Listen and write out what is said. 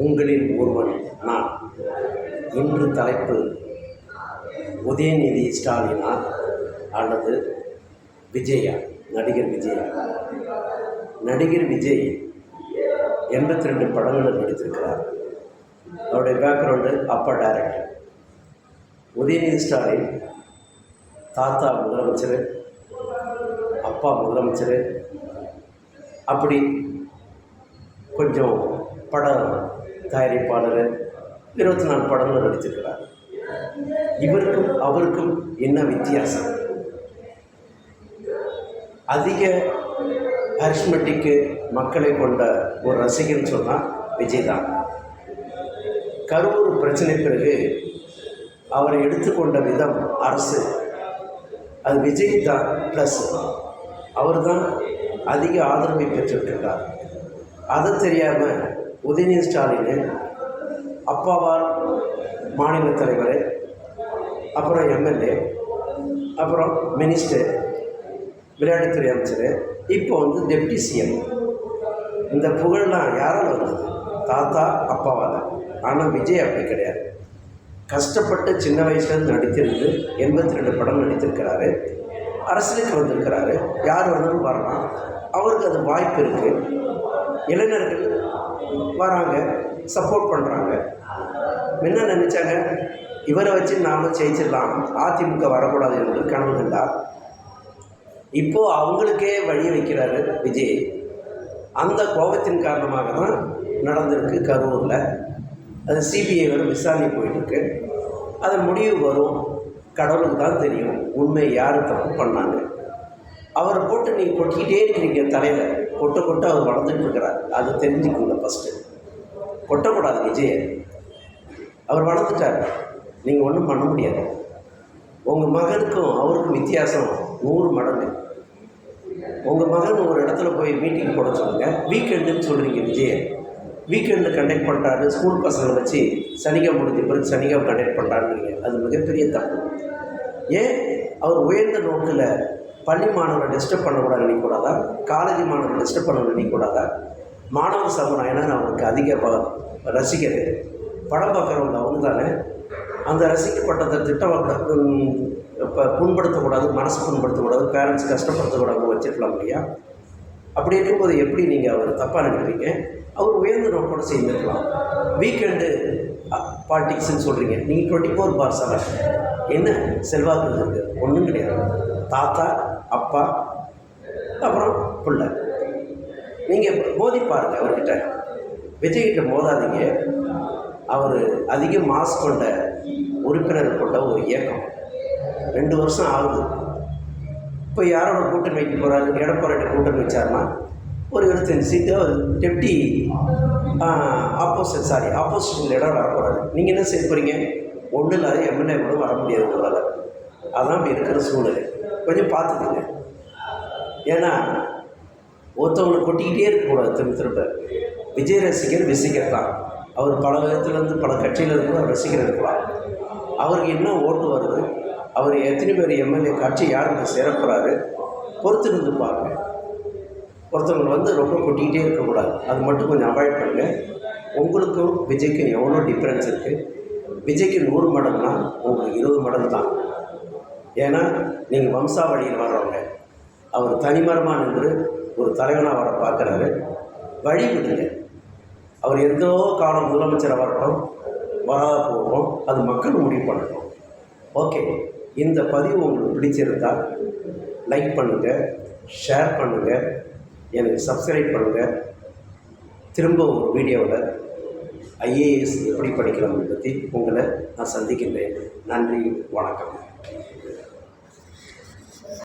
உங்களின் ஒருவன் நான். இன்று தலைப்பு உதயநிதி ஸ்டாலினா அல்லது விஜயா, நடிகர் விஜயா. நடிகர் விஜய் 82 படங்களில் நடித்திருக்கிறார். அவருடைய பேக்ரவுண்டு அப்பா டைரக்டர். உதயநிதி ஸ்டாலின் தாத்தா முதலமைச்சர், அப்பா முதலமைச்சர், அப்படி கொஞ்சம் பட தயாரிப்பாளர் 24 படங்கள் நடித்திருக்கிறார். இவருக்கும் அவருக்கும் என்ன வித்தியாசம்? அதிக ஹரிஸ்மெட்டிக்கு மக்களை கொண்ட ஒரு ரசிகன் சொன்னால் விஜய் தான். கரூர் பிரச்சனை பிறகு அவரை எடுத்துக்கொண்ட விதம் அரசு, அது விஜய் தான். ப்ளஸ் அவர் தான் அதிக ஆதரவை பெற்றிருக்கிறார். அதை தெரியாமல் உதயநிதி ஸ்டாலின் அப்பாவால் மாநில தலைவர், அப்புறம் எம்எல்ஏ, அப்புறம் மினிஸ்டர், விளையாட்டுத்துறை அமைச்சர், இப்போ டெப்டி சிஎம். இந்த புகழெலாம் யாரால் வந்தது? தாத்தா அப்பாவால். ஆனால் விஜய் அப்படி கிடையாது. கஷ்டப்பட்டு சின்ன வயசுலேருந்து நடித்திருந்து 82 படம் நடித்திருக்கிறாரு. அரசியலுக்கு வந்திருக்கிறாரு. யார் வேணாலும் வரலாம். அவருக்கு அது வாய்ப்பு இருக்குது. இளைஞர்கள் வராங்க, சப்போர்ட் பண்ணுறாங்க. என்ன நினச்சாங்க, இவரை வச்சு நாம ஜெயிச்சிடலாம், அதிமுக வரக்கூடாது என்று கனவு கண்டார். இப்போது அவங்களுக்கே வழி வைக்கிறாரு விஜய். அந்த கோபத்தின் காரணமாக தான் நடந்திருக்கு கரூரில். அது சிபிஐ வரை விசாரணை போயிட்டுருக்கு. அது முடிவு வரும். கடவுளுக்கு தான் தெரியும் உண்மை யார் தப்பு பண்ணாங்க. அவரை போட்டு நீங்கள் கொட்டிக்கிட்டே இருக்கிறீங்க தலையில். கொட்ட அவர் வளர்ந்துட்டு இருக்கிறார். அது தெரிஞ்சுக்கோங்க. ஃபஸ்ட்டு கொட்டக்கூடாது விஜயை. அவர் வளர்ந்துட்டார். நீங்கள் ஒன்றும் பண்ண முடியாது. உங்கள் மகனுக்கும் அவருக்கும் வித்தியாசம் 100 மடங்கு. உங்கள் மகன் ஒரு இடத்துல போய் மீட்டிங் போட சொல்லுங்கள். வீக்கெண்டுன்னு சொல்கிறீங்க விஜயை. வீக்கெண்டு கண்டக்ட் பண்ணுறாரு. ஸ்கூல் பசங்களை வச்சு சனிக்கிழமை முடிஞ்ச பிறகு சனிக்கிழமை கண்டக்ட் பண்ணுறாருன்றீங்க. அது மிகப்பெரிய தப்பு. ஏன் அவர் உயர்ந்த நோக்கில் பள்ளி மாணவரை டிஸ்டர்ப் பண்ணக்கூடாது நினைக்கூடாதா? காலேஜ் மாணவரை டிஸ்டர்ப் பண்ண நினைக்கூடாதா? மாணவர் சமுதாயம் அவருக்கு அதிக ரசிகர். படம் பார்க்குறவங்க அவங்க தானே. அந்த ரசிக்கப்பட்டதை இப்போ புண்படுத்தக்கூடாது, மனசு புண்படுத்தக்கூடாது, பேரண்ட்ஸ் கஷ்டப்படுத்தக்கூடாது வச்சுருக்கலாம் இல்லையா? அப்படி இருக்கும்போது எப்படி நீங்கள் அவர் தப்பாக நினைக்கிறீங்க? அவர் உயர்ந்த நோக்கோடு செய்திருக்கலாம். வீக்கெண்டு பாலிட்டிக்ஸ்ன்னு சொல்கிறீங்க. நீங்கள் 24/7 என்ன செல்வாக்கு இருக்குது? ஒன்றும் கிடையாது. தாத்தா, அப்பா, அப்புறம் பிள்ளை. நீங்கள் மோதி பாருங்கள் அவர்கிட்ட. விஜய்கிட்ட மோதாதீங்க. அவர் அதிக மாஸ் கொண்ட உறுப்பினர் கொண்ட ஒரு இயக்கம். 2 வருஷம் ஆகுது. இப்போ யாரோட கூட்டணி வைக்க போகிறாரு? எடப்பாடி கூட்டணி வச்சார்னா ஒரு 25 சீட்டு அவர் டெப்டி ஆப்போசிஷன் இடம் வரப்போகிறாரு. நீங்கள் என்ன செய்ய போகிறீங்க? ஒன்றும் இல்லாத எம்எல்ஏ கூட வர முடியாது உங்களால். அதான் இப்போ இருக்கிற சூழ்நிலை. கொஞ்சம் பார்த்துக்குங்க. ஏன்னா ஒருத்தவங்களை கொட்டிக்கிட்டே இருக்கக்கூடாது. திரும்ப விஜய் ரசிகர் தான். அவர் பல விதத்துலேருந்து பல கட்சியிலேருந்து அவர் ரசிகர் இருக்கலாம். அவருக்கு என்ன ஓட்டு வருது? அவர் எத்தனை பேர் எம்எல்ஏ கட்சி யாருக்கு சேரப்போகிறாரு? பொறுத்திருந்து பாருங்கள். ஒருத்தவங்க ரொம்ப கொட்டிக்கிட்டே இருக்கக்கூடாது. அது மட்டும் கொஞ்சம் அவாய்ட் பண்ணுங்கள். உங்களுக்கும் விஜய்க்கும் எவ்வளோ டிஃப்ரென்ஸ் இருக்குது? விஜய்க்கு 100 மடங்குனா உங்களுக்கு 20 மடங்கு தான். ஏன்னா நீங்கள் வம்சாவளியில் வர்றவங்க. அவர் தனிமரமாக நின்று ஒரு தலைவனாக வர பார்க்குறாரு. வழி விடுங்க. அவர் எந்தோ காலம் முதலமைச்சராக வரட்டும், வராத போகிறோம். அது மக்கள் முடிவு பண்ணட்டும். ஓகே, இந்த பதிவு உங்களுக்கு பிடிச்சிருந்தால் லைக் பண்ணுங்கள், ஷேர் பண்ணுங்கள், எனக்கு சப்ஸ்கிரைப் பண்ணுங்கள். திரும்ப ஒரு வீடியோவில் ஐஏஎஸ் எப்படி படிக்கலாம்னு பற்றி உங்களை நான் சந்திக்கின்றேன். நன்றி, வணக்கம்.